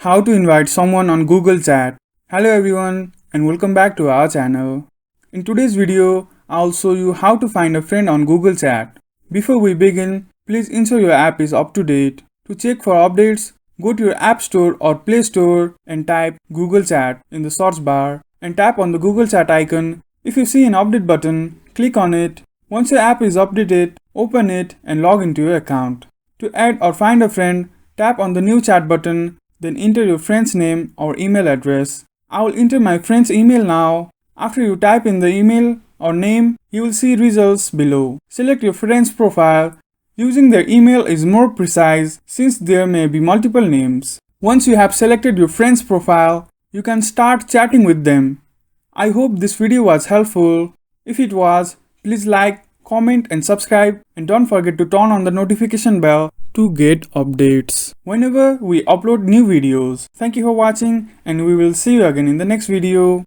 How to invite someone on Google Chat. Hello everyone and welcome back to our channel. In today's video, I'll show you how to find a friend on Google Chat. Before we begin, please ensure your app is up to date. To check for updates, go to your App Store or Play Store and type Google Chat in the search bar and tap on the Google Chat icon. If you see an update button, click on it. Once your app is updated, open it and log into your account. To add or find a friend, tap on the new chat button, then enter your friend's name or email address. I will enter my friend's email now. After you type in the email or name, you will see results below. Select your friend's profile. Using their email is more precise since there may be multiple names. Once you have selected your friend's profile, you can start chatting with them. I hope this video was helpful. If it was, please like, comment and subscribe, and don't forget to turn on the notification bell to get updates whenever we upload new videos. Thank you for watching and we will see you again in the next video.